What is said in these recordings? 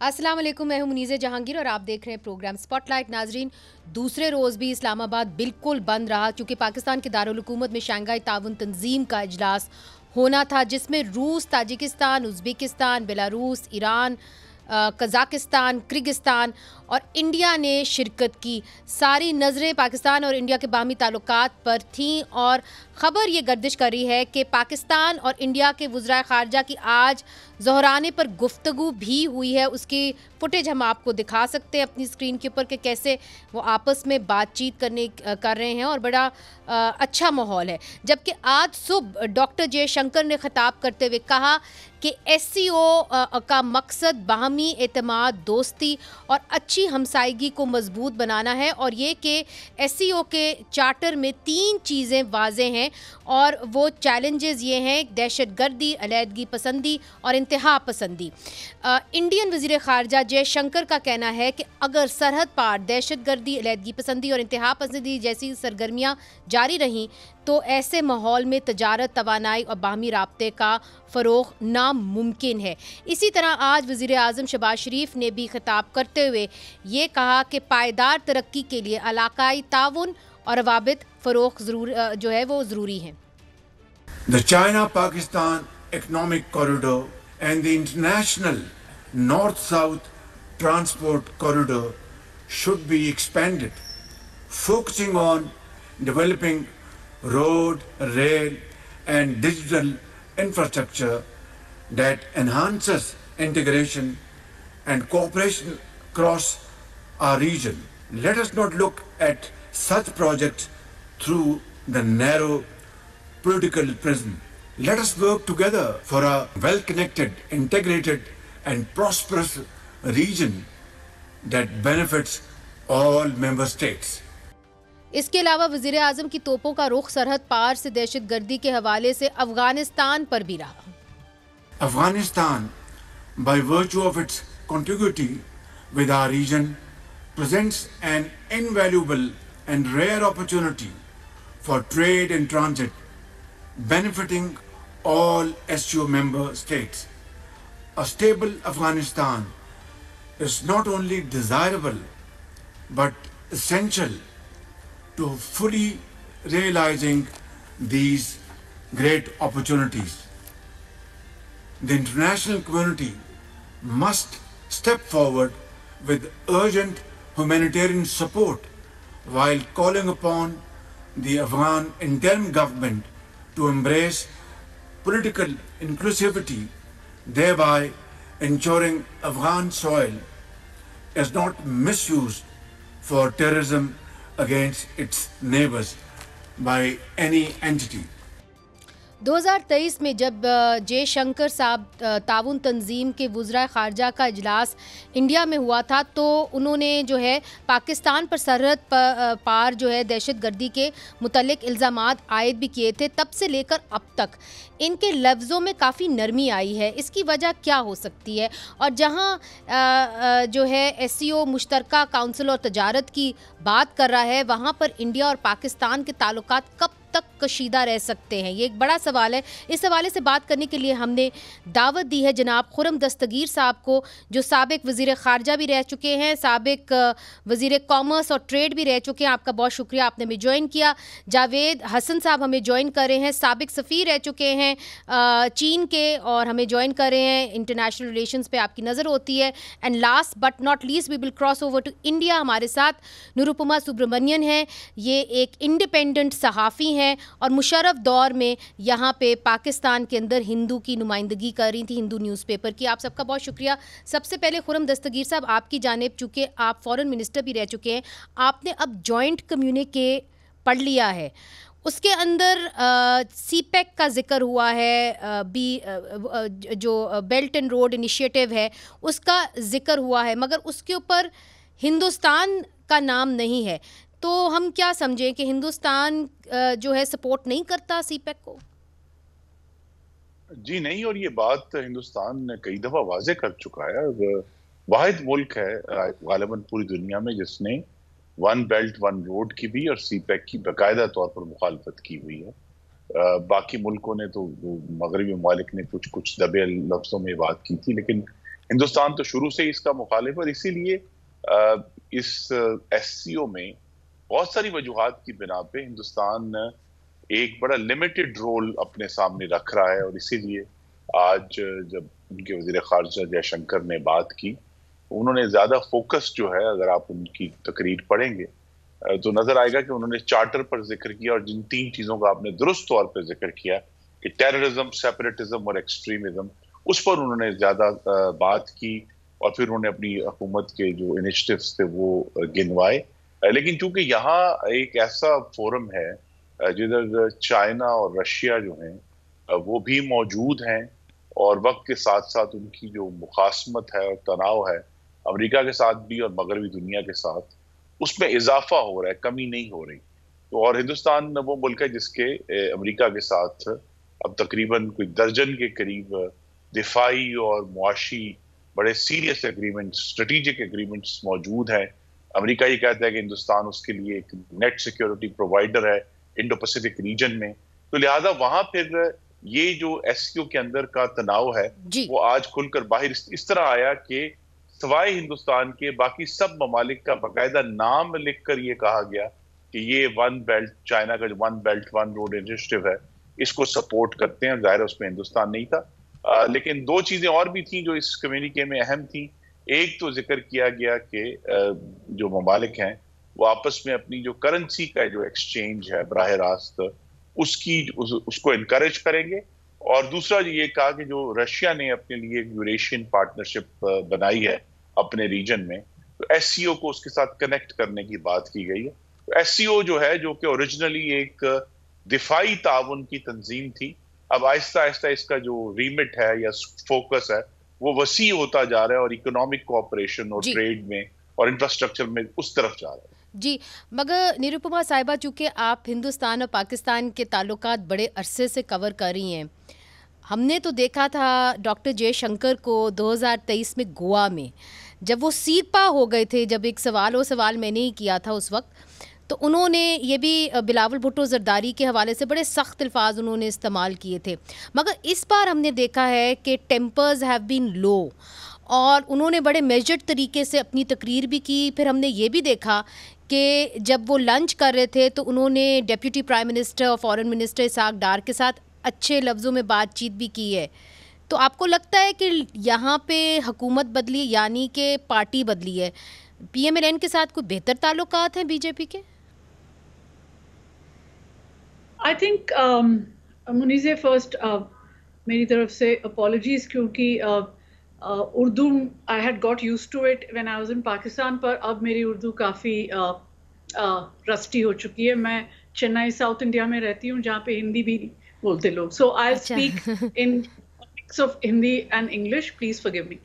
अस्सलाम वालेकुम, मैं हूं मुनीज़े जहांगीर और आप देख रहे हैं प्रोग्राम स्पॉटलाइट। नाजरीन, दूसरे रोज़ भी इस्लामाबाद बिल्कुल बंद रहा क्योंकि पाकिस्तान के दारुल हुकूमत में शंघाई ताउन तंजीम का इजलास होना था, जिसमें रूस, Tajikistan, Uzbekistan, Belarus, Iran, Kazakhstan, Kyrgyzstan और इंडिया ने शिरकत की। सारी नज़रें पाकिस्तान और इंडिया के बाहमी ताल्लुकात पर थीं और ख़बर ये गर्दिश कर रही है कि पाकिस्तान और इंडिया के वज़राए ख़ारजा की आज ज़ोहराने पर गुफ्तगू भी हुई है। उसकी फुटेज हम आपको दिखा सकते हैं अपनी स्क्रीन के ऊपर कि कैसे वो आपस में बातचीत कर रहे हैं और बड़ा अच्छा माहौल है। जबकि आज सुबह डॉक्टर जयशंकर ने ख़िताब करते हुए कहा कि SCO का मकसद बाहमी एतमाद, दोस्ती और अच्छी हमसायगी को मजबूत बनाना है और ये कि SCO के चार्टर में 3 चीज़ें वाज़ेह हैं और वो चैलेंजेस ये हैं: दहशतगर्दी, अलहदगी पसंदी और इंतहा पसंदी। इंडियन वज़ीर ख़ारजा जयशंकर का कहना है कि अगर सरहद पार दहशतगर्दी, अलहदगी पसंदी और इंतहा पसंदी जैसी सरगर्मियाँ जारी रहीं तो ऐसे माहौल में तजारत, तवानाई और बाहमी राब्ते का फ़रोग़ नामुमकिन है। इसी तरह आज वज़ीर आज़म शहबाज शरीफ ने भी ख़िताब करते हुए ये कहा कि पायदार तरक्की के लिए इलाकाई ताउन और रवाबित फ़रोग़ जो है वो ज़रूरी हैं। The China-Pakistan Economic Corridor and the International North-South Transport Corridor should be expanded, focusing on developing road, rail and digital infrastructure that enhances integration and cooperation across our region. Let us not look at such projects through the narrow political prism. Let us work together for a well-connected, integrated and prosperous region that benefits all member states. इसके अलावा वज़ीर आज़म की तोपों का रुख सरहद पार से दहशतगर्दी के हवाले से अफ़गानिस्तान पर भी रहा। Afghanistan, by virtue of its contiguity with our region, presents an invaluable and rare opportunity for trade and transit, benefiting all SCO member states. A stable Afghanistan is not only desirable but essential to fully realizing these great opportunities. The international community must step forward with urgent humanitarian support while calling upon the Afghan interim government to embrace political inclusivity, thereby ensuring Afghan soil is not misused for terrorism against its neighbors by any entity. 2023 में जब जयशंकर साहब ताउन तंजीम के वज़राए ख़ारजा का इजलास India में हुआ था तो उन्होंने जो है पाकिस्तान पर सरहद पार जो है दहशतगर्दी के मुतल्लिक़ इल्ज़ामात आयद भी किए थे। तब से लेकर अब तक इनके लफ्ज़ों में काफ़ी नरमी आई है। इसकी वजह क्या हो सकती है? और जहाँ जो है SCO मुश्तरका काउंसिल और तजारत की बात कर रहा है, वहाँ पर इंडिया और पाकिस्तान के ताल्लुकात कब तक कशीदा रह सकते हैं? ये एक बड़ा सवाल है। इस हवाले से बात करने के लिए हमने दावत दी है जनाब खुर्रम दस्तगीर साहब को, जो साबिक वज़ीर ख़ारजा भी रह चुके हैं, साबिक वज़ीर कॉमर्स और ट्रेड भी रह चुके हैं। आपका बहुत शुक्रिया, आपने हमें ज्वाइन किया। जावेद हसन साहब हमें ज्वाइन कर रहे हैं, साबिक सफ़ीर रह चुके हैं चीन के और हमें ज्वाइन कर रहे हैं। इंटरनेशनल रिलेशंस पे आपकी नज़र होती है। And last but not least we will cross over to India. हमारे साथ निरुपमा सुब्रमण्यन हैं, ये एक इंडिपेंडेंट सहाफ़ी हैं और मुशर्रफ दौर में यहाँ पे पाकिस्तान के अंदर हिंदू की नुमाइंदगी कर रही थी, हिंदू न्यूज़पेपर की। आप सबका बहुत शुक्रिया। सबसे पहले खुर्रम दस्तगीर साहब, आपकी जानिब, चूँकि आप फॉरेन मिनिस्टर भी रह चुके हैं, आपने अब जॉइंट कम्युनिके पढ़ लिया है, उसके अंदर CPEC का जिक्र हुआ है, जो बेल्ट एंड रोड इनिशिएटिव है उसका जिक्र हुआ है, मगर उसके ऊपर हिंदुस्तान का नाम नहीं है। तो हम क्या समझें कि हिंदुस्तान जो है सपोर्ट नहीं करता CPEC को? जी नहीं, और ये बात हिंदुस्तान कई दफा वाजे कर चुका है। वाहिद मुल्क है गालिबन पूरी दुनिया में जिसने वन बेल्ट वन रोड की भी और CPEC की बाकायदा तौर पर मुखालफत की हुई है। बाकी मुल्कों ने तो, मगरबी ममालिक ने कुछ दबे लफ्जों में बात की थी, लेकिन हिंदुस्तान तो शुरू से इसका मुखालिफ, और इसीलिए इस SCO में बहुत सारी वजूहात की बिना पे हिंदुस्तान एक बड़ा लिमिटेड रोल अपने सामने रख रहा है। और इसीलिए आज जब उनके वजीर खारजा जयशंकर ने बात की, उन्होंने ज्यादा फोकस जो है, अगर आप उनकी तकरीर पढ़ेंगे तो नजर आएगा कि उन्होंने चार्टर पर जिक्र किया, और जिन 3 चीजों का आपने दुरुस्त तौर पर जिक्र किया कि टेररिज्म, सेपरेटिज्म और एक्सट्रीमिज्म, उस पर उन्होंने ज्यादा बात की। और फिर उन्होंने अपनी हुकूमत के जो इनिशिएटिव्स थे वो गिनवाए। लेकिन चूंकि यहाँ एक ऐसा फोरम है जिधर चाइना और रशिया जो हैं वो भी मौजूद हैं, और वक्त के साथ साथ उनकी जो मुखासमत है और तनाव है अमेरिका के साथ भी और मगरबी दुनिया के साथ, उसमें इजाफा हो रहा है, कमी नहीं हो रही। तो और हिंदुस्तान वो मुल्क है जिसके अमेरिका के साथ अब तकरीबन कोई दर्जन के करीब दिफाई और मुआशी बड़े सीरियस एग्रीमेंट्स, स्ट्रेटेजिक एग्रीमेंट्स मौजूद हैं। अमेरिका ये कहता है कि हिंदुस्तान उसके लिए एक नेट सिक्योरिटी प्रोवाइडर है इंडो पैसिफिक रीजन में। तो लिहाजा वहां फिर ये जो SCO के अंदर का तनाव है वो आज खुलकर बाहर इस तरह आया कि सवाए हिंदुस्तान के बाकी सब ममालिक का बाकायदा नाम लिखकर ये कहा गया कि ये वन बेल्ट, चाइना का जो one belt one road initiative है, इसको सपोर्ट करते हैं। जाहिर है उसमें हिंदुस्तान नहीं था, लेकिन 2 चीजें और भी थी जो इस कम्युनिके में अहम थी। एक तो जिक्र किया गया कि जो ममालिक हैं वो आपस में अपनी जो करेंसी का जो एक्सचेंज है बराह रास्त उसको इनकरेज करेंगे। और दूसरा ये कहा कि जो रशिया ने अपने लिए एक यूरेशियन पार्टनरशिप बनाई है अपने रीजन में, तो SCO को उसके साथ कनेक्ट करने की बात की गई है। तो SCO जो है, जो कि ओरिजिनली एक दिफाई ताउन की तंजीम थी, अब आहिस्ता आहिस्ता इसका जो रीमिट है या फोकस है वो वसी होता जा रहा है, और इकोनॉमिक कोऑपरेशन और ट्रेड में और इंफ्रास्ट्रक्चर में उस तरफ जा रहा है। जी, मगर निरुपमा साहिबा, चूँकि आप हिंदुस्तान और पाकिस्तान के ताल्लुकात बड़े अरसे से कवर कर रही हैं, हमने तो देखा था डॉक्टर जयशंकर को 2023 में गोवा में, जब वो सीपा हो गए थे, जब एक सवाल मैंने ही किया था उस वक्त, तो उन्होंने ये भी बिलावल भुट्टो जरदारी के हवाले से बड़े सख्त अल्फाज उन्होंने इस्तेमाल किए थे। मगर इस बार हमने देखा है कि टेम्पर्स हैव बीन लो, और उन्होंने बड़े मेजर्ड तरीके से अपनी तकरीर भी की। फिर हमने ये भी देखा कि जब वो लंच कर रहे थे तो उन्होंने डिप्टी प्राइम मिनिस्टर और फॉरेन मिनिस्टर इसहाक डार के साथ अच्छे लफ्ज़ों में बातचीत भी की है। तो आपको लगता है कि यहाँ पे हुकूमत बदली, यानी कि पार्टी बदली है, PMLN के साथ कोई बेहतर ताल्लुकात हैं बीजेपी के? आई थिंक मुनीज़े फर्स्ट मेरी तरफ से अपॉलॉजीज, क्योंकि Urdu I had got used to it when I was in Pakistan, पर अब मेरी उर्दू काफ़ी रस्टी हो चुकी है। मैं चेन्नई साउथ इंडिया में रहती हूँ जहाँ पे हिंदी भी बोलते लोग, so I speak in mix of Hindi and English, please forgive me.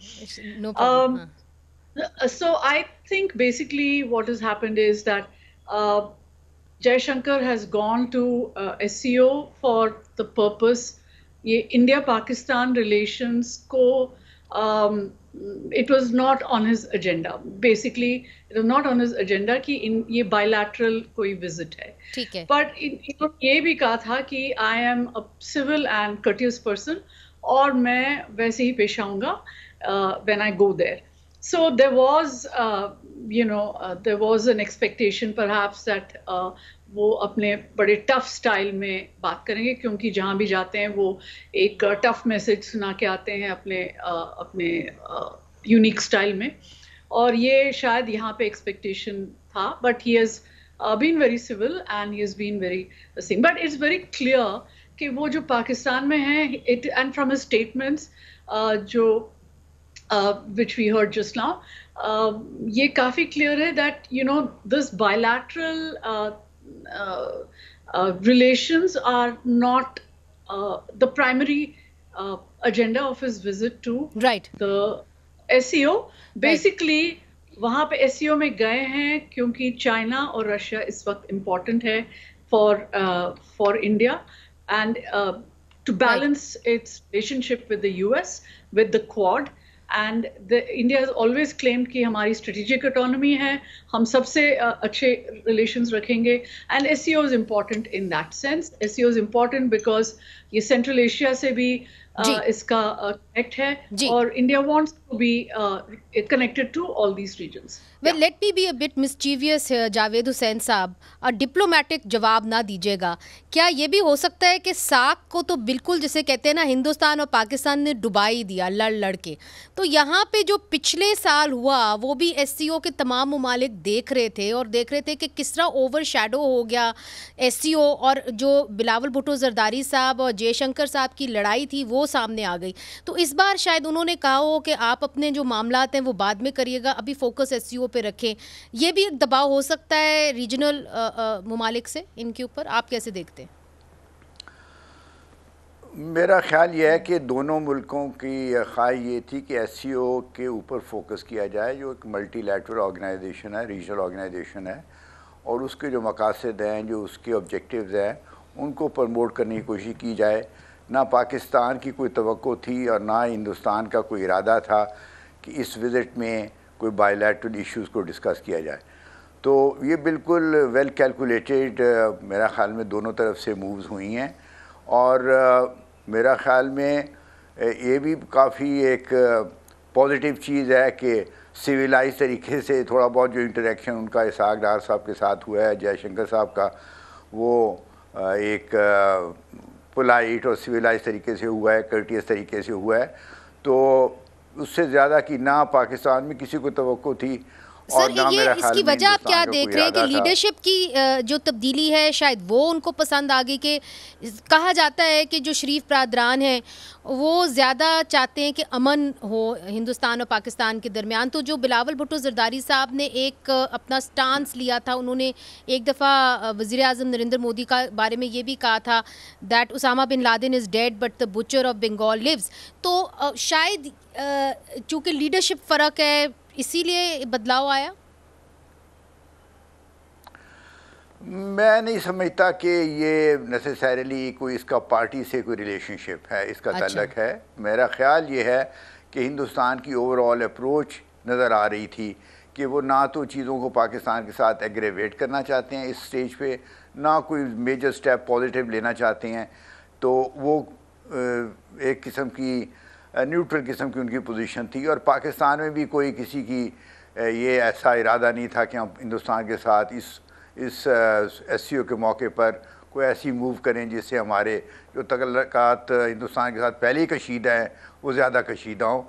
No problem. So I think basically what has happened is that Jaishankar has gone to SCO for the purpose, ये India-Pakistan relations को it was not on his agenda. Basically, it was not on his agenda कि ये bilateral कोई visit है. ठीक है. But इन्होंने ये भी कहा था कि I am a civil and courteous person, और मैं वैसे ही पेश आऊँगा when I go there. So there was, there was an expectation perhaps that वो अपने बड़े टफ स्टाइल में बात करेंगे, क्योंकि जहाँ भी जाते हैं वो एक टफ मैसेज सुना के आते हैं अपने यूनिक स्टाइल में, और ये शायद यहाँ पे एक्सपेक्टेशन था। But he has been very civil and he has been very sing, but it's very clear कि वो जो पाकिस्तान में है, it and from his statements जो which we heard just now, ये काफ़ी clear है that this bilateral relations are not the primary agenda of his visit to the SCO. Basically, वहाँ पे SCO में गए हैं क्योंकि चाइना और रशिया इस वक्त important है for India, and to balance its relationship with the US, with the Quad. And India has always claimed कि हमारी strategic autonomy है, हम सबसे अच्छे relations रखेंगे, and SCO is important in that sense. SCO is important because ये Central Asia से भी इसका कनेक्ट है जी। और India wants to be connected to all these regions. Well let me be a bit mischievous Javed Hussain sahab, diplomatic जवाब ना दीजिएगा, क्या ये भी हो सकता है कि साक को तो बिल्कुल जिसे कहते हैं ना हिंदुस्तान और पाकिस्तान ने डुबा ही दिया लड़ के, तो यहाँ पे जो पिछले साल हुआ वो भी एससीओ के तमाम ममालिक देख रहे थे और देख रहे थे कि किस तरह ओवर शैडो हो गया एससीओ, और जो बिलावल भुट्टो जरदारी साहब और जयशंकर साहब की लड़ाई थी वो सामने आ गई। तो इस बार शायद उन्होंने कहा हो कि आप अपने जो मामलात हैं वो बाद में करिएगा, अभी फोकस एससीओ पे रखें। ये भी एक दबाव हो सकता है रीजनल ममालिक से इनके ऊपर, आप कैसे देखते हैं? मेरा ख्याल ये है कि दोनों मुल्कों की ख्वाहिश ये थी कि एससीओ के ऊपर फोकस किया जाए, जो एक मल्टीलैटरल ऑर्गेनाइजेशन है, रीजनल ऑर्गेनाइजेशन है, और उसके जो मकासद हैं, जो उसके ऑब्जेक्टिव्स हैं, उनको प्रमोट करने की कोशिश की जाए। ना पाकिस्तान की कोई तवक्को थी और ना हिंदुस्तान का कोई इरादा था कि इस विज़िट में कोई बायलैटरल इश्यूज़ को डिस्कस किया जाए। तो ये बिल्कुल वेल कैलकुलेटेड मेरा ख्याल में दोनों तरफ से मूव्स हुई हैं, और मेरा ख्याल में ये भी काफ़ी एक पॉजिटिव चीज़ है कि सिविलाइज तरीके से थोड़ा बहुत जो इंटरेक्शन उनका इसहाक डार साहब के साथ हुआ है, जयशंकर साहब का, वो एक पोलाइट और सिविलाइज तरीके से हुआ है, कर्टियस तरीके से हुआ है। तो उससे ज़्यादा कि ना पाकिस्तान में किसी को तवक्को थी सर, ये इसकी वजह आप क्या देख रहे हैं कि लीडरशिप की जो तब्दीली है शायद वो उनको पसंद आ गई? कि कहा जाता है कि जो शरीफ बरादरान हैं वो ज़्यादा चाहते हैं कि अमन हो हिंदुस्तान और पाकिस्तान के दरमियान। तो जो बिलावल भुट्टो जरदारी साहब ने एक अपना स्टांस लिया था, उन्होंने एक दफ़ा वज़ीर आज़म नरेंद्र मोदी का बारे में ये भी कहा था that Osama bin Laden is dead but the butcher of Bengal lives. तो शायद चूँकि लीडरशिप फ़र्क है इसीलिए बदलाव आया। मैं नहीं समझता कि ये नेसेसरीली कोई इसका पार्टी से कोई रिलेशनशिप है, इसका ताल्लुक है। मेरा ख्याल ये है कि हिंदुस्तान की ओवरऑल अप्रोच नज़र आ रही थी कि वो ना तो चीज़ों को पाकिस्तान के साथ एग्रेवेट करना चाहते हैं इस स्टेज पे, ना कोई मेजर स्टेप पॉजिटिव लेना चाहते हैं। तो वो एक किस्म की न्यूट्रल किस्म की उनकी पोजीशन थी, और पाकिस्तान में भी कोई किसी की ये ऐसा इरादा नहीं था कि हम हिंदुस्तान के साथ इस एससीओ के मौके पर कोई ऐसी मूव करें जिससे हमारे जो तल्लुकात हिंदुस्तान के साथ पहले ही कशीदा हैं वो ज़्यादा कशीदा हों।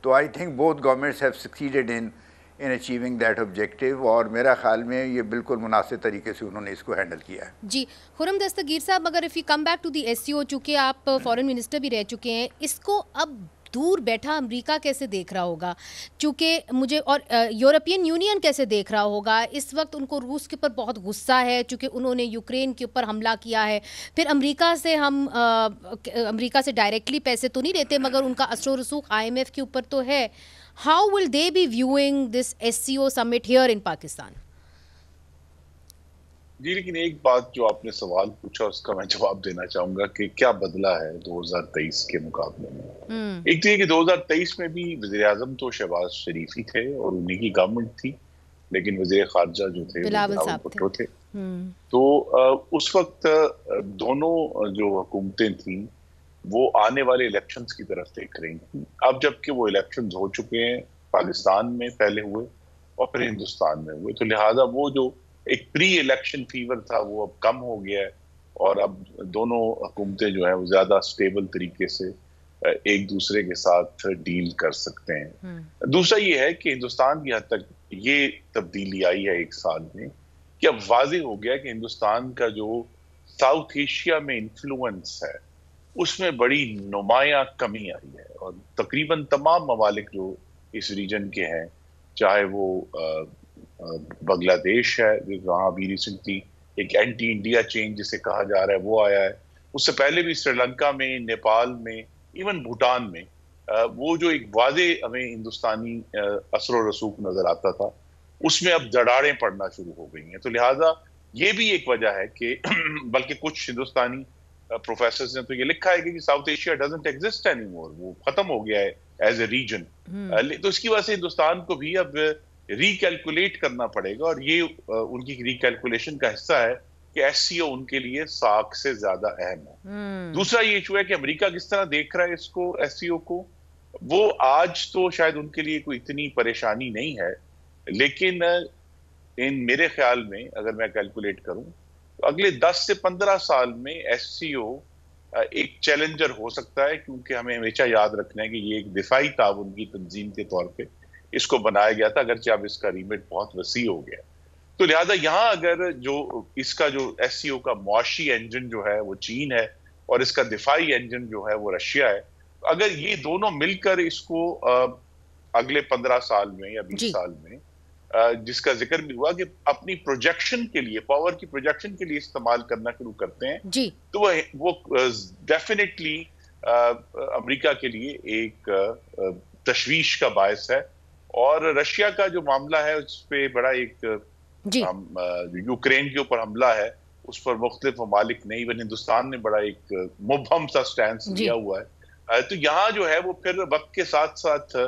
तो I think both governments have succeeded in achieving that objective, और मेरा ख्याल में ये बिल्कुल मुनासिब तरीके से उन्होंने इसको हैंडल किया है। जी खुर्रम दस्तगीर साहब, अगर if you come back to the SCO, चूँकि आप फॉरेन मिनिस्टर भी रह चुके हैं, इसको अब दूर बैठा अमेरिका कैसे देख रहा होगा? चूँकि मुझे और यूरोपियन यूनियन कैसे देख रहा होगा? इस वक्त उनको रूस के ऊपर बहुत गुस्सा है चूँकि उन्होंने यूक्रेन के ऊपर हमला किया है। फिर अमेरिका से हम अमेरिका से डायरेक्टली पैसे तो नहीं लेते मगर उनका असर रसूख IMF के ऊपर तो है। How will they be viewing this SCO summit here in Pakistan? जी, लेकिन एक बात जो आपने सवाल पूछा उसका मैं जवाब देना चाहूंगा कि क्या बदला है 2023 के मुकाबले में। एक तो ये कि 2023 में भी वज़ीर आज़म तो शहबाज शरीफ ही थे और उन्हीं की गवर्नमेंट थी, लेकिन वज़ीर खारजा जो थे बिलावल भुट्टो थे। तो उस वक्त दोनों जो हुकूमतें थी वो आने वाले इलेक्शंस की तरफ देख रही थी। अब जबकि वो इलेक्शंस हो चुके हैं, पाकिस्तान में पहले हुए और फिर हिंदुस्तान में हुए, तो लिहाजा वो जो एक प्री इलेक्शन फीवर था वो अब कम हो गया है और अब दोनों हुकूमतें जो है वो ज्यादा स्टेबल तरीके से एक दूसरे के साथ डील कर सकते हैं। दूसरा ये है कि हिंदुस्तान की हद तक ये तब्दीली आई है एक साल में कि अब वाज़ेह हो गया कि हिंदुस्तान का जो साउथ एशिया में इन्फ्लुएंस है उसमें बड़ी नुमाया कमी आई है और तकरीबन तमाम ममालिक जो इस रीजन के हैं, चाहे वो बांग्लादेश है जहाँ अभी रिसेंटली एक एंटी इंडिया चेंज जिसे कहा जा रहा है वो आया है, उससे पहले भी श्रीलंका में, नेपाल में, इवन भूटान में वो जो एक वाज़े हमें हिंदुस्तानी असर रसूख नजर आता था उसमें अब दरारें पड़ना शुरू हो गई हैं। तो लिहाजा ये भी एक वजह है कि बल्कि कुछ हिंदुस्तानी प्रोफेसर ने तो ये लिखा है कि south Asia doesn't exist anymore, वो खत्म हो गया है एज ए रीजन। तो इसकी वजह से हिंदुस्तान को भी अब रिकैलकुलेट करना पड़ेगा और ये उनकी रिकैलकुलेशन का हिस्सा है कि SCO उनके लिए साख से ज्यादा अहम है। दूसरा ये इशू है कि अमेरिका किस तरह देख रहा है इसको, SCO को। वो आज तो शायद उनके लिए कोई इतनी परेशानी नहीं है, लेकिन इन मेरे ख्याल में अगर मैं कैलकुलेट करूं तो अगले 10 से 15 साल में SCO एक चैलेंजर हो सकता है, क्योंकि हमें हमेशा याद रखना है कि ये एक दिफाई ताउन की तंजीम के तौर पे इसको बनाया गया था, अगरचे अब इसका रीमेट बहुत वसी हो गया। तो लिहाजा यहाँ अगर जो इसका जो SCO का मुआशी इंजन जो है वो चीन है और इसका दिफाई इंजन जो है वो रशिया है, अगर ये दोनों मिलकर इसको अगले 15 साल में या 20 साल में जिसका जिक्र भी हुआ कि अपनी प्रोजेक्शन के लिए, पावर की प्रोजेक्शन के लिए इस्तेमाल करना शुरू करते हैं जी, तो वो डेफिनेटली अमेरिका के लिए एक तशवीश का बायस है। और रशिया का जो मामला है उस पर बड़ा एक यूक्रेन के ऊपर हमला है, उस पर मुख्तलिफ ममालिक ने, इवन हिंदुस्तान ने बड़ा एक मुबहम सा स्टैंड लिया हुआ है। तो यहाँ जो है वो फिर वक्त के साथ साथ,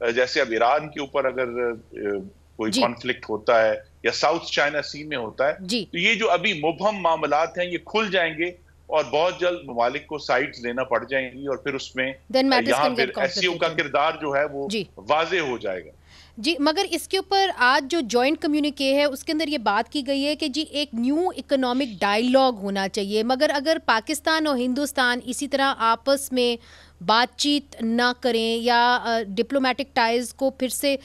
जैसे अब ईरान के ऊपर अगर कोई कॉन्फ्लिक्ट होता है या साउथ चाइना सी में होता है, तो ये जो अभी मुबहम मामलात हैं ये खुल जाएंगे और बहुत जल्द ममालिक को साइड्स लेना पड़ जाएंगी और फिर उसमें यहाँ फिर SCO का किरदार जो है वो वाजे हो जाएगा। जी, मगर इसके ऊपर आज जो जॉइंट कम्युनिके है उसके अंदर ये बात की गई है कि जी एक न्यू इकोनॉमिक डायलॉग होना चाहिए, मगर अगर पाकिस्तान और हिंदुस्तान इसी तरह आपस में बातचीत ना करें या डिप्लोमेटिक टाइज़ को फिर से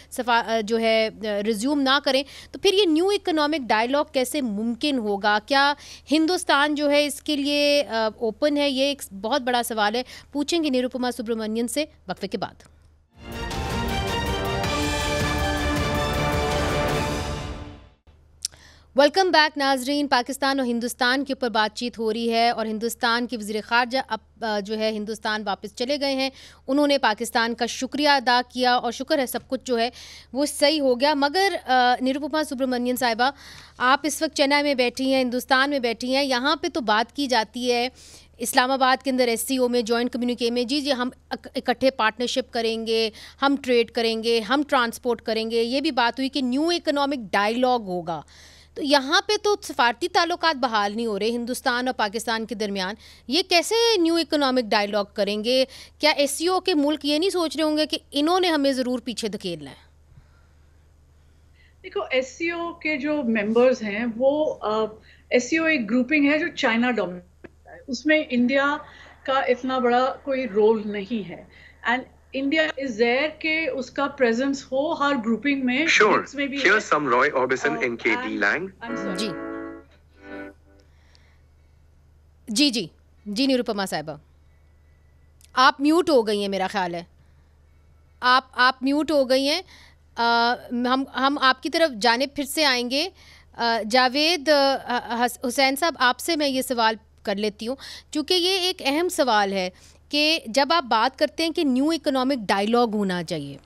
जो है रिज्यूम ना करें, तो फिर ये न्यू इकोनॉमिक डायलॉग कैसे मुमकिन होगा? क्या हिंदुस्तान जो है इसके लिए ओपन है? ये एक बहुत बड़ा सवाल है, पूछेंगे निरुपमा सुब्रमण्यन से वक्फे के बाद। वेलकम बैक नाजरीन। पाकिस्तान और हिंदुस्तान के ऊपर बातचीत हो रही है और हिंदुस्तान के वज़ीर ख़ारजा अब जो है हिंदुस्तान वापस चले गए हैं। उन्होंने पाकिस्तान का शुक्रिया अदा किया और शुक्र है सब कुछ जो है वो सही हो गया। मगर निरुपमा सुब्रमण्यन साहिबा, आप इस वक्त चेन्नई में बैठी हैं, हिंदुस्तान में बैठी हैं, यहाँ पे तो बात की जाती है इस्लामाबाद के अंदर SCO में जॉइंट कम्युनिके में, जी हम इकट्ठे पार्टनरशिप करेंगे, हम ट्रेड करेंगे, हम ट्रांसपोर्ट करेंगे, ये भी बात हुई कि न्यू इकोनॉमिक डायलॉग होगा। तो यहाँ पे तो सफारती ताल्लुकात बहाल नहीं हो रहे हिंदुस्तान और पाकिस्तान के दरमियान, ये कैसे न्यू इकोनॉमिक डायलॉग करेंगे? क्या SCO के मुल्क ये नहीं सोच रहे होंगे कि इन्होंने हमें ज़रूर पीछे धकेलना है? देखो, SCO के जो मेंबर्स हैं वो SCO एक ग्रुपिंग है जो चाइना डोमिनेट है, उसमें इंडिया का इतना बड़ा कोई रोल नहीं है एंड इंडिया इज देयर के उसका प्रेजेंस हो हर ग्रुपिंग में। Sure. Here's some Roy Orbison in KD Lang. जी निरुपमा साहिबा, आप म्यूट हो गई हैं, मेरा ख्याल है आप म्यूट हो गई हैं। हम आपकी तरफ जाने फिर से आएंगे। जावेद हुसैन साहब, आपसे मैं ये सवाल कर लेती हूँ, चूँकि ये एक अहम सवाल है कि जब आप बात करते हैं कि न्यू इकोनॉमिक डायलॉग होना चाहिए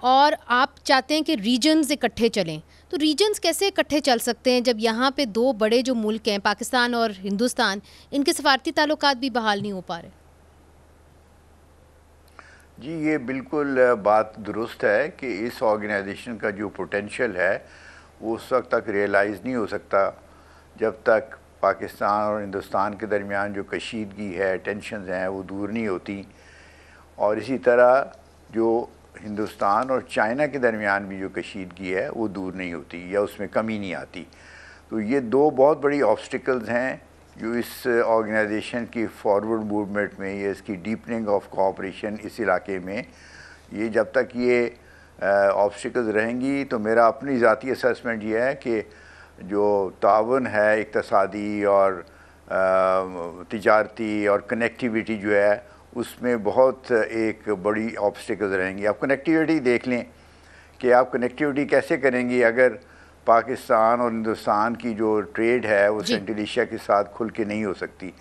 और आप चाहते हैं कि रीजन्स इकट्ठे चलें, तो रीजन्स कैसे इकट्ठे चल सकते हैं जब यहाँ पे दो बड़े जो मुल्क हैं पाकिस्तान और हिंदुस्तान, इनके सफारती ताल्लुकात भी बहाल नहीं हो पा रहे? जी, ये बिल्कुल बात दुरुस्त है कि इस ऑर्गेनाइजेशन का जो पोटेंशियल है वो उस वक्त तक रियलाइज़ नहीं हो सकता जब तक पाकिस्तान और हिंदुस्तान के दरमियान जो कशीदगी है, टेंशन्स हैं, वो दूर नहीं होती। और इसी तरह जो हिंदुस्तान और चाइना के दरमियान भी जो कशीदगी है वो दूर नहीं होती या उसमें कमी नहीं आती। तो ये दो बहुत बड़ी ऑब्स्टिकल्स हैं जो इस ऑर्गेनाइजेशन की फॉरवर्ड मूवमेंट में या इसकी डीपनिंग ऑफ कोऑपरेशन इस इलाके में, ये जब तक ये ऑब्स्टिकल्स रहेंगी तो मेरा अपनी ज़ाती असेसमेंट ये है कि जो तावन है इक़्तिसादी और तिजारती और कनेक्टिविटी जो है उसमें बहुत एक बड़ी ऑब्स्टिकल्स रहेंगी। आप कनेक्टिविटी देख लें कि आप कनेक्टिविटी कैसे करेंगी अगर पाकिस्तान और हिंदुस्तान की जो ट्रेड है वो सेंट्रल एशिया के साथ खुल के नहीं हो सकती।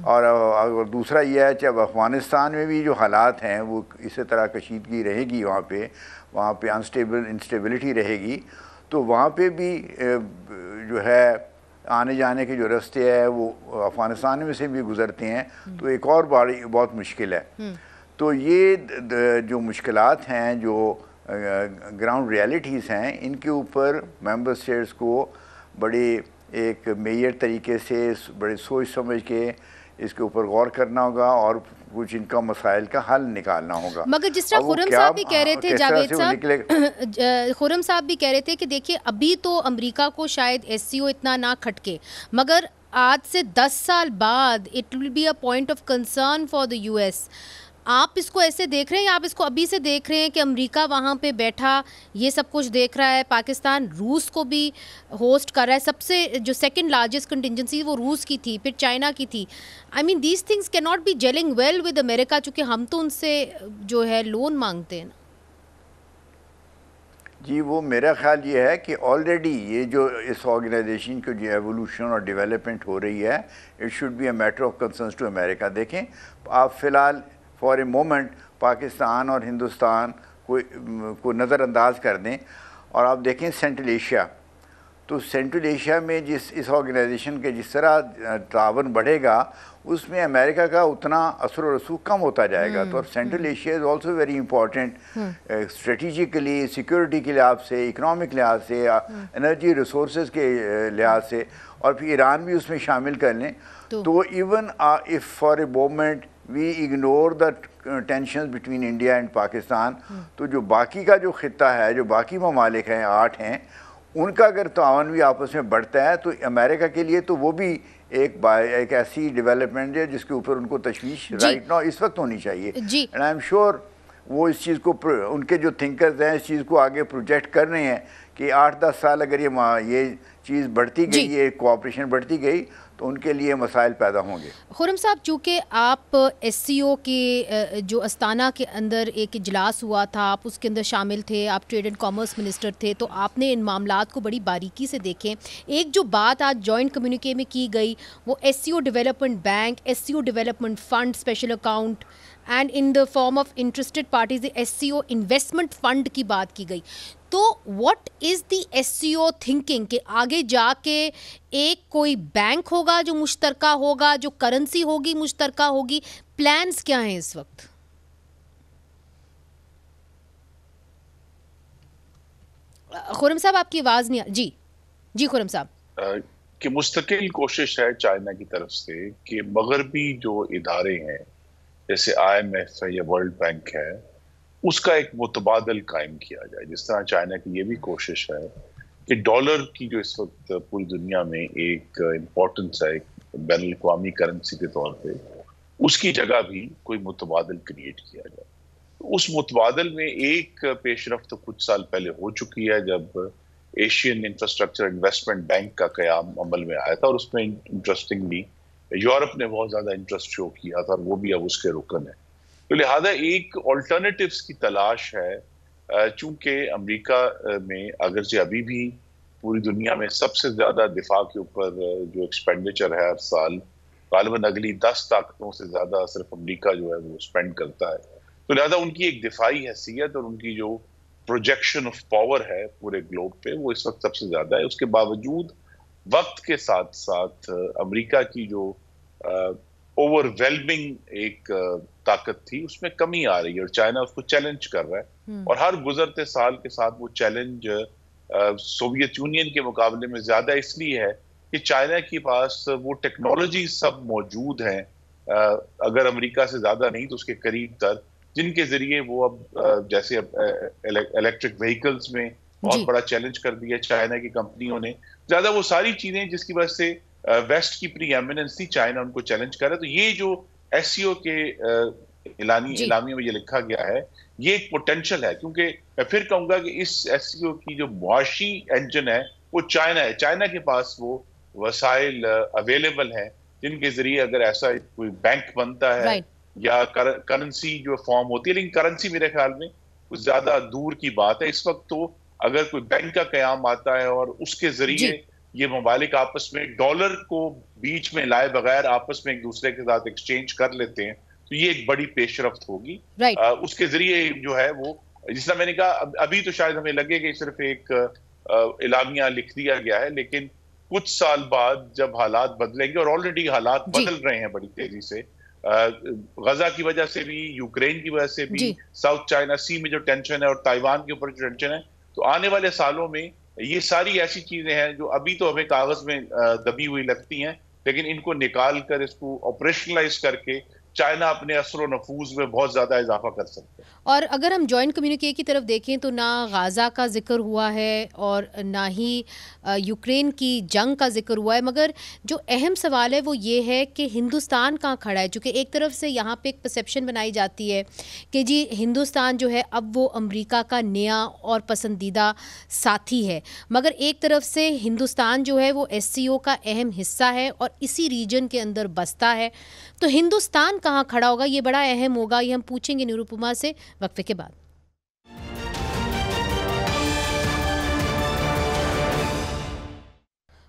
और दूसरा यह है कि अब अफ़गानिस्तान में भी जो हालात हैं वो इसी तरह कशीदगी रहेगी, वहाँ पे इंस्टेबिलिटी रहेगी, तो वहाँ पे भी जो है आने जाने के जो रास्ते हैं वो अफ़गानिस्तान में से भी गुज़रते हैं, तो एक और बड़ी बहुत मुश्किल है। तो ये जो मुश्किलात हैं, जो ग्राउंड रियलिटीज़ हैं, इनके ऊपर मेंबर स्टेट्स को बड़े एक मेजर तरीके से बड़े सोच समझ के इसके ऊपर गौर करना होगा और कुछ इनका मसाइल का हल निकालना होगा। मगर जिस तरह खुर्रम साहब भी कह रहे थे, जावेद साहब, खुर्रम साहब भी कह रहे थे कि देखिए अभी तो अमेरिका को शायद एससीओ इतना ना खटके, मगर आज से 10 साल बाद it will be a point of concern for the US. आप इसको ऐसे देख रहे हैं या आप इसको अभी से देख रहे हैं कि अमेरिका वहाँ पे बैठा ये सब कुछ देख रहा है, पाकिस्तान रूस को भी होस्ट कर रहा है, सबसे जो सेकंड लार्जेस्ट कंटिजेंसी वो रूस की थी, फिर चाइना की थी। I mean these things can not be gelling well with America, चूँकि हम तो उनसे जो है लोन मांगते हैं ना। जी, वो मेरा ख्याल ये है कि ऑलरेडी ये जो इस ऑर्गेनाइजेशन की जो एवोल्यूशन और डेवलपमेंट हो रही है, it should be a matter of concern to America. देखें आप फ़िलहाल फॉर ए मोमेंट पाकिस्तान और हिंदुस्तान को नज़रअंदाज कर दें और आप देखें सेंट्रल एशिया, तो सेंट्रल एशिया में इस ऑर्गेनाइजेशन के जिस तरह तावन बढ़ेगा उसमें अमेरिका का उतना असर और रसूख कम होता जाएगा। तो अब central Asia is also very important strategically, security के लिहाज से, इकनॉमिक लिहाज से, एनर्जी रिसोर्स के लिहाज से, और फिर ईरान भी उसमें शामिल कर लें तो even if for a moment we ignore the tension between India and Pakistan, तो जो बाकी का जो खित्ता है, जो बाकी ममालिक हैं 8 हैं, उनका अगर तावन भी आपस में बढ़ता है तो अमेरिका के लिए तो वो भी एक ऐसी डेवलपमेंट है जिसके ऊपर उनको तशवीश राइट नाउ इस वक्त होनी चाहिए। एंड आई एम श्योर वो इस चीज़ को, उनके जो थिंकर्स हैं इस चीज़ को आगे प्रोजेक्ट कर रहे हैं कि 8-10 साल अगर ये चीज़ बढ़ती गई, ये कोऑपरेशन बढ़ती गई, तो उनके लिए मसाइल पैदा होंगे। खुर्रम साहब, चूँकि आप एससीओ के जो अस्ताना के अंदर एक इजलास हुआ था, आप उसके अंदर शामिल थे, आप ट्रेड एंड कॉमर्स मिनिस्टर थे, तो आपने इन मामलात को बड़ी बारीकी से देखें। एक जो बात आज जॉइंट कम्युनिके में की गई वो SCO development bank, SCO development fund special account and in the form of interested parties SCO investment fund की बात की गई। तो what is the SCO thinking कि आगे जाके एक कोई बैंक होगा जो मुश्तरका होगा, जो करेंसी होगी मुश्तरका होगी, प्लान्स क्या हैं इस वक्त? खुर्रम साहब आपकी आवाज़ नहीं जी खुर्रम साहब। कि मुस्तकिल कोशिश है चाइना की तरफ से कि मगरबी जो इदारे हैं जैसे IMF है या वर्ल्ड बैंक है, उसका एक मुतबादल कायम किया जाए। जिस तरह चाइना की ये भी कोशिश है कि डॉलर की जो इस वक्त पूरी दुनिया में एक इम्पोर्टेंस है बैनुल-अक़वामी करेंसी के तौर पे, उसकी जगह भी कोई मुतबादल क्रिएट किया जाए। उस मुतबादल में एक पेशरफ्त तो कुछ साल पहले हो चुकी है जब एशियन इंफ्रास्ट्रक्चर इन्वेस्टमेंट बैंक का क़याम अमल में आया था, और उसमें इंटरेस्टिंगली यूरोप ने बहुत ज़्यादा इंटरेस्ट शो किया था और वो भी अब उसके रुकन है। तो लिहाजा एक ऑल्टरनेटिव्स की तलाश है। चूंकि अमेरिका में अगर से अभी भी पूरी दुनिया में सबसे ज़्यादा दिफा के ऊपर जो एक्सपेंडिचर है हर साल, गालिबन अगली 10 ताकतों से ज़्यादा सिर्फ अमेरिका जो है वो स्पेंड करता है, तो लिहाजा उनकी एक दिफाई हैसियत और उनकी जो प्रोजेक्शन ऑफ पावर है पूरे ग्लोब पे वो इस वक्त सबसे ज़्यादा है। उसके बावजूद वक्त के साथ साथ अमेरिका की जो ओवरवेलमिंग एक ताकत थी उसमें कमी आ रही है और चाइना उसको चैलेंज कर रहा है, और हर गुजरते साल के साथ वो चैलेंज सोवियत यूनियन के मुकाबले में ज्यादा इसलिए है कि चाइना के पास वो टेक्नोलॉजी सब मौजूद है, अगर अमेरिका से ज्यादा नहीं तो उसके करीब तर, जिनके जरिए वो अब जैसे इलेक्ट्रिक व्हीकल्स में बहुत बड़ा चैलेंज कर दिया चाइना की कंपनियों ने, ज्यादा वो सारी चीजें जिसकी वजह से वेस्ट की प्री एमिनेंस थी, चाइना उनको चैलेंज कर रहा है। तो ये जो एससीओ के इलामी में ये लिखा गया है, ये एक पोटेंशियल है, क्योंकि मैं फिर कहूंगा कि इस एससीओ की जो मुआशी इंजन है वो चाइना है। चाइना के पास वो वसाइल अवेलेबल हैं जिनके जरिए अगर ऐसा कोई बैंक बनता है या करेंसी जो फॉर्म होती है, लेकिन करेंसी मेरे ख्याल में कुछ ज्यादा दूर की बात है इस वक्त। तो अगर कोई बैंक का कयाम आता है और उसके जरिए ये ममालिक आपस में डॉलर को बीच में लाए बगैर आपस में एक दूसरे के साथ एक्सचेंज कर लेते हैं, तो ये एक बड़ी पेशरफ्त होगी। उसके जरिए जो है वो, जिस तरह मैंने कहा, अभी तो शायद हमें लगे कि सिर्फ एक इलामिया लिख दिया गया है, लेकिन कुछ साल बाद जब हालात बदलेंगे, और ऑलरेडी हालात बदल रहे हैं बड़ी तेजी से, गजा की वजह से भी, यूक्रेन की वजह से भी, साउथ चाइना सी में जो टेंशन है और ताइवान के ऊपर जो टेंशन है, तो आने वाले सालों में ये सारी ऐसी चीजें हैं जो अभी तो हमें कागज में दबी हुई लगती हैं, लेकिन इनको निकाल कर इसको ऑपरेशनलाइज करके चाइना अपने असर नफूज में बहुत ज्यादा इजाफा कर सकते हैं। और अगर हम जॉइंट कम्युनिके की तरफ देखें तो ना गाज़ा का जिक्र हुआ है और ना ही यूक्रेन की जंग का जिक्र हुआ है, मगर जो अहम सवाल है वो ये है कि हिंदुस्तान कहाँ खड़ा है। चूँकि एक तरफ से यहाँ पे एक परसेप्शन बनाई जाती है कि जी हिंदुस्तान जो है अब वो अमेरिका का नया और पसंदीदा साथी है, मगर एक तरफ से हिंदुस्तान जो है वो SCO का अहम हिस्सा है और इसी रीजन के अंदर बसता है। तो हिंदुस्तान कहाँ खड़ा होगा, ये बड़ा अहम होगा। ये हम पूछेंगे निरुपमा से वक्फे के बाद।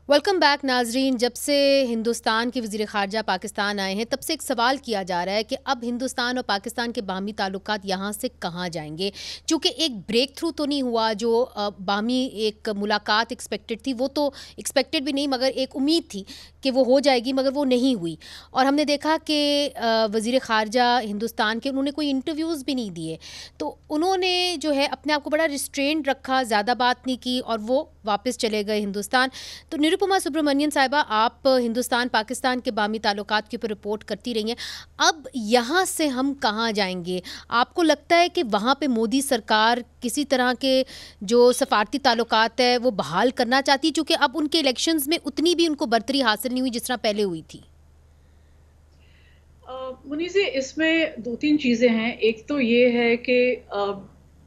वेलकम बैक नाजरीन। जब से हिंदुस्तान के वज़ीर ख़ारजा पाकिस्तान आए हैं तब से एक सवाल किया जा रहा है कि अब हिंदुस्तान और पाकिस्तान के बाहमी ताल्लुकात यहाँ से कहाँ जाएंगे। चूँकि एक ब्रेक थ्रू तो नहीं हुआ, जो बाहमी एक मुलाकात एक्सपेक्टेड थी वो तो एक्सपेक्टेड भी नहीं, मगर एक उम्मीद थी कि वो हो जाएगी, मगर वो नहीं हुई। और हमने देखा कि वज़ीर ख़ारजा हिंदुस्तान के उन्होंने कोई इंटरव्यूज़ भी नहीं दिए, तो उन्होंने जो है अपने आप को बड़ा रिस्ट्रेंड रखा, ज़्यादा बात नहीं की और वो वापस चले गए हिंदुस्तान। तो निरुपमा सुब्रमण्यन साहिबा, आप हिंदुस्तान पाकिस्तान के बाहमी ताल्लुकात के ऊपर रिपोर्ट करती रही हैं, अब यहाँ से हम कहाँ जाएंगे? आपको लगता है कि वहाँ पे मोदी सरकार किसी तरह के जो सफारती ताल्लुकात है वो बहाल करना चाहती है, चूँकि अब उनके इलेक्शंस में उतनी भी उनको बर्तरी हासिल नहीं हुई जिस तरह पहले हुई थी? मुनीज़ी, इसमें दो तीन चीज़ें हैं। एक तो ये है कि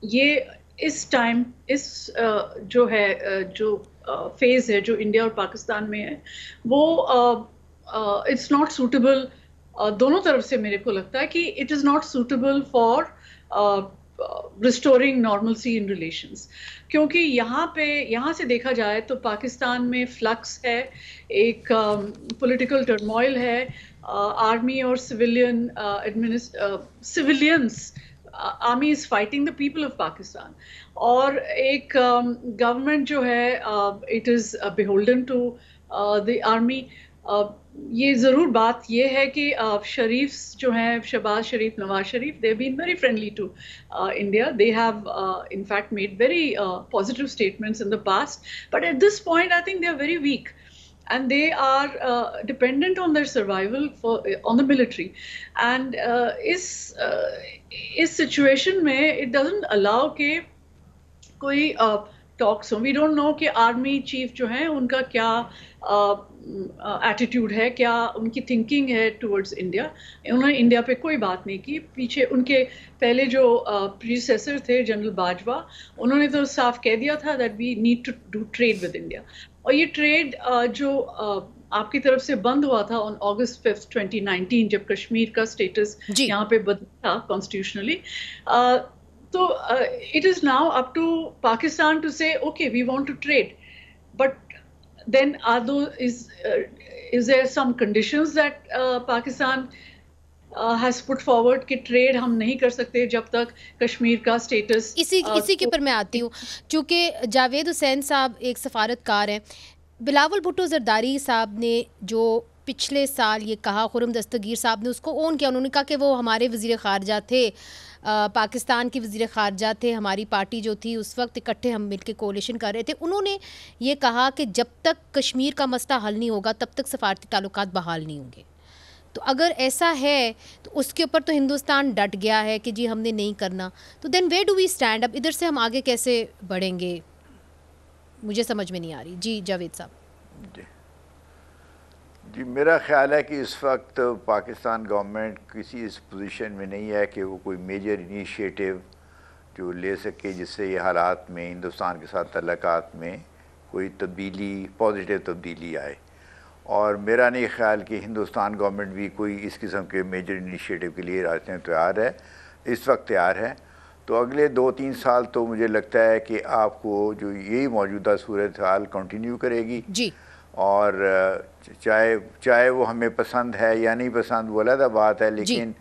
ये इस टाइम जो है जो फेज है जो इंडिया और पाकिस्तान में है वो इट्स नॉट सूटेबल दोनों तरफ से। मेरे को लगता है कि it is not suitable for restoring normalcy in relations, क्योंकि यहाँ से देखा जाए तो पाकिस्तान में फ्लक्स है, एक पॉलिटिकल टर्मोइल है, आर्मी और civilians army is fighting the people of Pakistan, और एक गवर्नमेंट जो है it is beholden to the army. ये ज़रूर बात ये है कि शरीफ जो हैं, Shahbaz Sharif, Nawaz Sharif, they been very friendly to India, they have in fact made very positive statements in the past, but at this point I think they are very weak and they are dependent on their survival on the military, and इस situation में it doesn't allow कि कोई talks हो। We don't know कि army chief जो है उनका क्या एटीट्यूड है, क्या उनकी थिंकिंग है टुवर्ड्स इंडिया। उन्होंने इंडिया पे कोई बात नहीं की। पीछे उनके पहले जो प्रीसेसर थे जनरल बाजवा, उन्होंने तो साफ कह दिया था that we need to do trade with India, और ये ट्रेड जो आपकी तरफ से बंद हुआ था ऑन August 5, 2019 जब कश्मीर का स्टेटस यहाँ पे बदला था constitutionally. So it is now up to Pakistan to say, okay, we want to trade, but then is there some conditions that Pakistan has put forward कि ट्रेड हम नहीं कर सकते जब तक कश्मीर का स्टेटस। इसी के ऊपर मैं आती हूँ, चूँकि जावेद हुसैन साहब एक सफारतकार हैं। बिलावल भुट्टो जरदारी साहब ने जो पिछले साल ये कहा, खुरम दस्तगीर साहब ने उसको ओन किया, उन्होंने कहा कि वो हमारे वज़ीर ख़ारजा थे, पाकिस्तान की वज़ीर ख़ारजा थे, हमारी पार्टी जो थी उस वक्त इकट्ठे हम मिलकर कोalition कर रहे थे। उन्होंने ये कहा कि जब तक कश्मीर का मसला हल नहीं होगा तब तक सफारती ताल्लुकात बहाल नहीं होंगे। तो अगर ऐसा है तो उसके ऊपर तो हिंदुस्तान डट गया है कि जी हमने नहीं करना, तो then where do we stand? अब इधर से हम आगे कैसे बढ़ेंगे, मुझे समझ में नहीं आ रही। जी जावेद साहब। जी, मेरा ख़्याल है कि इस वक्त पाकिस्तान गवर्नमेंट किसी इस पोजीशन में नहीं है कि वो कोई मेजर इनिशिएटिव जो ले सके जिससे ये हालात में हिंदुस्तान के साथ तल्लुकात में कोई तब्दीली, पॉजिटिव तब्दीली आए। और मेरा नहीं ख्याल कि हिंदुस्तान गवर्नमेंट भी कोई इस किस्म के मेजर इनिशिएटिव के लिए रास्ते तैयार है, इस वक्त तैयार है। तो अगले 2-3 साल तो मुझे लगता है कि आपको जो यही मौजूदा सूरत हाल कंटिन्यू करेगी जी, और चाहे वो हमें पसंद है या नहीं पसंद वो अलग बात है, लेकिन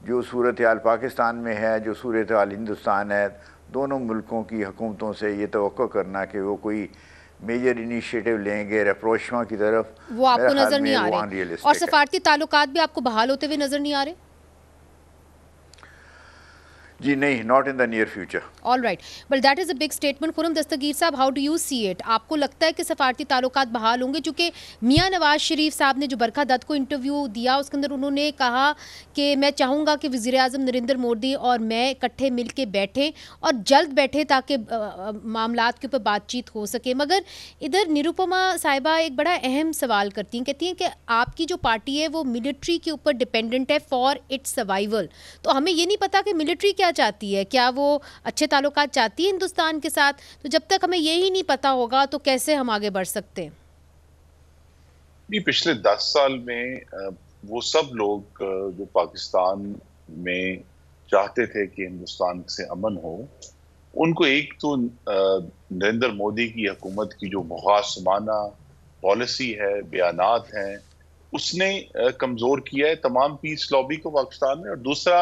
जो सूरत हाल पाकिस्तान में है, जो सूरत हाल हिंदुस्तान है, दोनों मुल्कों की हुकूमतों से ये तवक्को करना कि वो कोई मेजर इनिशिएटिव लेंगे रैप्रोचमा की तरफ, वो आपको नज़र नहीं आ रहे। और सफारती ताल्लुकात भी आपको बहाल होते हुए नज़र नहीं आ रहे? जी नहीं, not in the near future. All right, but that is a big statement. Khurram Dastgir साहब, how do you see it? आपको लगता है कि सफारती ताल्लुकात बहाल होंगे? चूँकि मियाँ नवाज शरीफ साहब ने जो बरखा दत्त को इंटरव्यू दिया उसके अंदर उन्होंने कहा कि मैं चाहूँगा कि वज़ीर-ए-आज़म नरेंद्र मोदी और मैं इकट्ठे मिल के बैठें और जल्द बैठे ताकि मामलात के ऊपर बातचीत हो सके। मगर इधर निरुपमा साहिबा एक बड़ा अहम सवाल करती हैं, कहती हैं कि आपकी जो पार्टी है वो मिलिट्री के ऊपर डिपेंडेंट है फॉर इट्स सर्वाइवल। तो हमें ये नहीं पता कि मिलिट्री क्या चाहती है, क्या वो अच्छे ताल्लुकात चाहती है हिंदुस्तान के साथ? तो जब तक हमें यही नहीं पता होगा तो कैसे हम आगे बढ़ सकते हैं? पिछले 10 साल में वो सब लोग जो पाकिस्तान में चाहते थे कि हिंदुस्तान से अमन हो, उनको एक तो नरेंद्र मोदी की हुकूमत की जो मुआसमाना पॉलिसी है, बयानात हैं, उसने कमजोर किया है तमाम पीस लॉबी को पाकिस्तान में। और दूसरा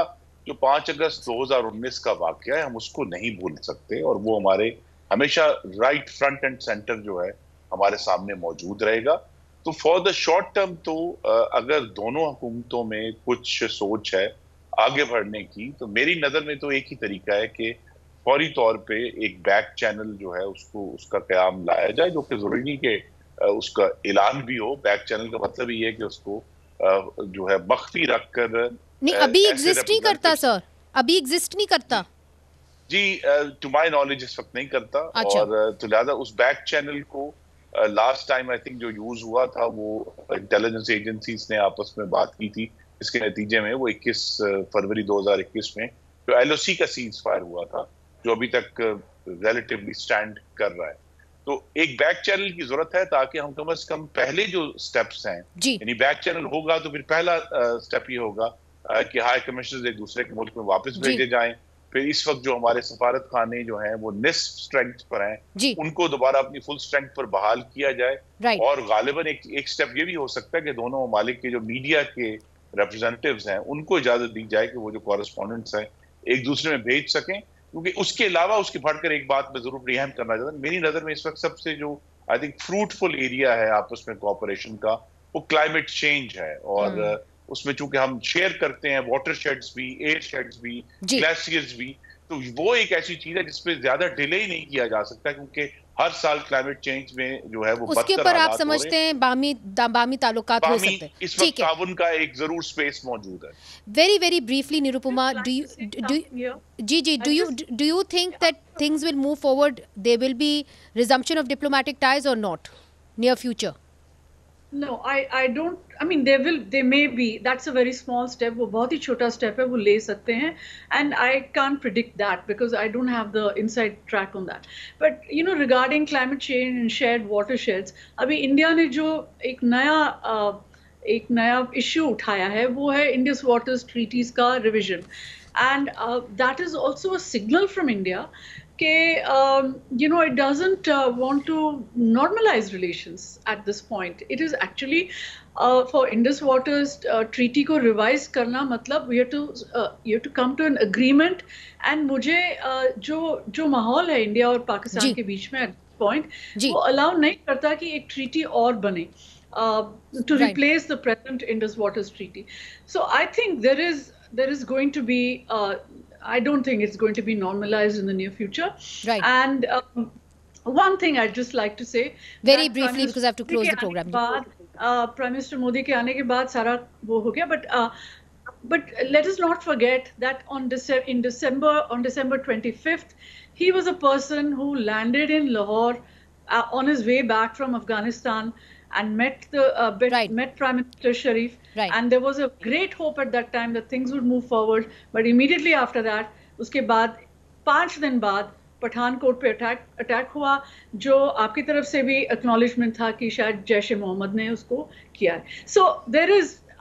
जो 5 अगस्त 2019 का वाकया है, हम उसको नहीं भूल सकते और वो हमारे हमेशा राइट फ्रंट एंड सेंटर जो है हमारे सामने मौजूद रहेगा। तो फॉर द शॉर्ट टर्म तो अगर दोनों हुकूमतों में कुछ सोच है आगे बढ़ने की, तो मेरी नजर में तो एक ही तरीका है कि फौरी तौर पे एक बैक चैनल जो है उसका क़याम लाया जाए, जो कि जरूरी नहीं कि उसका ऐलान भी हो। बैक चैनल का मतलब ये है कि उसको जो है मख्फी रखकर नहीं, अभी एग्जिस्ट नहीं करता सर, अभी एग्जिस्ट नहीं करता जी, टू माय नॉलेज इस वक्त नहीं करता। अच्छा। और तो लिहाजा उस बैक चैनल को लास्ट टाइम आई थिंक जो यूज हुआ था वो इंटेलिजेंस एजेंसीज ने आपस में बात की थी, इसके नतीजे में वो 21 फरवरी 2021 में जो LOC का सीज फायर हुआ था, जो अभी तक रिलेटिवली स्टैंड कर रहा है। तो एक बैक चैनल की जरूरत है ताकि हम कम से कम पहले जो स्टेप्स हैं, यानी बैक चैनल होगा तो फिर पहला स्टेप ये होगा कि हाई कमिश्नर्स एक दूसरे के मुल्क में वापस भेजे जाएं। फिर इस वक्त जो हमारे सफारत खाने जो हैं वो निस्फ स्ट्रेंथ पर हैं, उनको दोबारा अपनी फुल स्ट्रेंथ पर बहाल किया जाए। और गालिबन एक स्टेप ये भी हो सकता है कि दोनों ममालिक के जो मीडिया के रिप्रेजेंटेटिव्स हैं उनको इजाजत दी जाए कि वो जो कॉरेस्पॉन्डेंट्स हैं एक दूसरे में भेज सकें। क्योंकि उसके अलावा उसके बढ़कर एक बात मैं जरूर रिहम करना चाहता हूँ, मेरी नजर में इस वक्त सबसे जो आई थिंक फ्रूटफुल एरिया है आपस में कोऑपरेशन का, वो क्लाइमेट चेंज है। और उसमें चूंकि हम शेयर करते हैं वाटर शेड्स भी, एयर शेड्स भी, ग्लेशियर्स भी, तो वो एक ऐसी चीज है जिसपे ज्यादा डिले ही नहीं किया जा सकता, क्योंकि हर साल क्लाइमेट चेंज में जो है वो उसके ऊपर आप समझते हैं बामी ताल्लुकात हो सकते हैं। इस वक्त ताउन का एक जरूर स्पेस मौजूद है। Very very briefly Nirupama, do you think that things will move forward, there will be resumption of diplomatic ties or not near future? No, I don't. I mean, they may be. That's a very small step. वो बहुत ही छोटा step है, वो ले सकते हैं, and I can't predict that because I don't have the inside track on that. But you know, regarding climate change and shared watersheds, अभी India ने जो एक नया issue उठाया है, वो है Indus Waters Treaties का revision, and that is also a signal from India you know, it doesn't want to normalize relations at this point. It is actually for Indus Waters treaty को revise करना मतलब you have to come to an agreement, and मुझे जो माहौल है India और पाकिस्तान के बीच में at this point वो allow नहीं करता कि एक treaty और बने to replace the present Indus Waters treaty. So I think there is going to be I don't think it's going to be normalized in the near future. Right. And one thing I'd just like to say very briefly because I have to close the program. Prime Minister Modi के आने के बाद सारा वो हो गया, but let us not forget that on December 25th, he was a person who landed in Lahore on his way back from Afghanistan and met Prime Minister Sharif. Right. And there was a great hope at that time that things would move forward. But immediately after that, उसके बाद 5 दिन बाद पठानकोट पे attack हुआ, जो आपकी तरफ से भी acknowledgement था कि शायद जैश ए मोहम्मद ने उसको किया है. So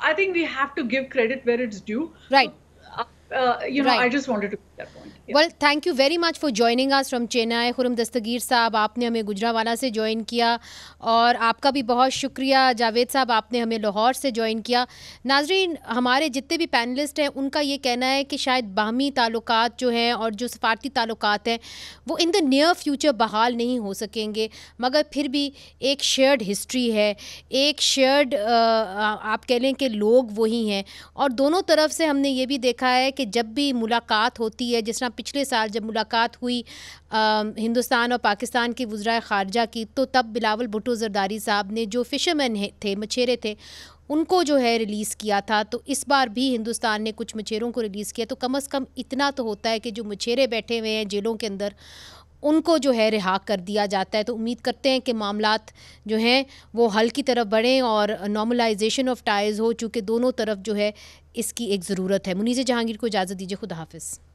I think we have to give credit where it's due. Right. You know, I just wanted to make that point. Yeah. Well, thank you very much for joining us from Chennai. Khurram Dastgir साहब, आपने हमें गुजरावाला से join किया, और आपका भी बहुत शुक्रिया जावेद साहब, आपने हमें लाहौर से ज्वाइन किया। नाजरीन, हमारे जितने भी पैनलिस्ट हैं उनका ये कहना है कि शायद बाहमी ताल्लुकात जो हैं और जो सफारती ताल्लुकात हैं वो इन द नियर फ्यूचर बहाल नहीं हो सकेंगे, मगर फिर भी एक शेयर्ड हिस्ट्री है, एक शेयर्ड आप कह लें कि लोग वही हैं, और दोनों तरफ से हमने ये भी देखा है कि जब भी मुलाकात होती कनेक्टिविटी है। जिस तरह पिछले साल जब मुलाकात हुई हिंदुस्तान और पाकिस्तान के वज़राए ख़ारजा की, तो तब बिलावल भुट्टो ज़रदारी साहब ने जो फ़िशरमैन थे, मछेरे थे, उनको जो है रिलीज़ किया था। तो इस बार भी हिंदुस्तान ने कुछ मछेरों को रिलीज़ किया। तो कम से कम इतना तो होता है कि जो मछेरे बैठे हुए हैं जेलों के अंदर, उनको जो है रिहा कर दिया जाता है। तो उम्मीद करते हैं कि मामलात जो हैं वो हल की तरफ बढ़ें और नॉर्मलाइजेशन ऑफ टाइज़ हो, चूँकि दोनों तरफ जो है इसकी एक ज़रूरत है। मुनीज़ जहांगीर को इजाज़त दीजिए, खुदा हाफ़िज़।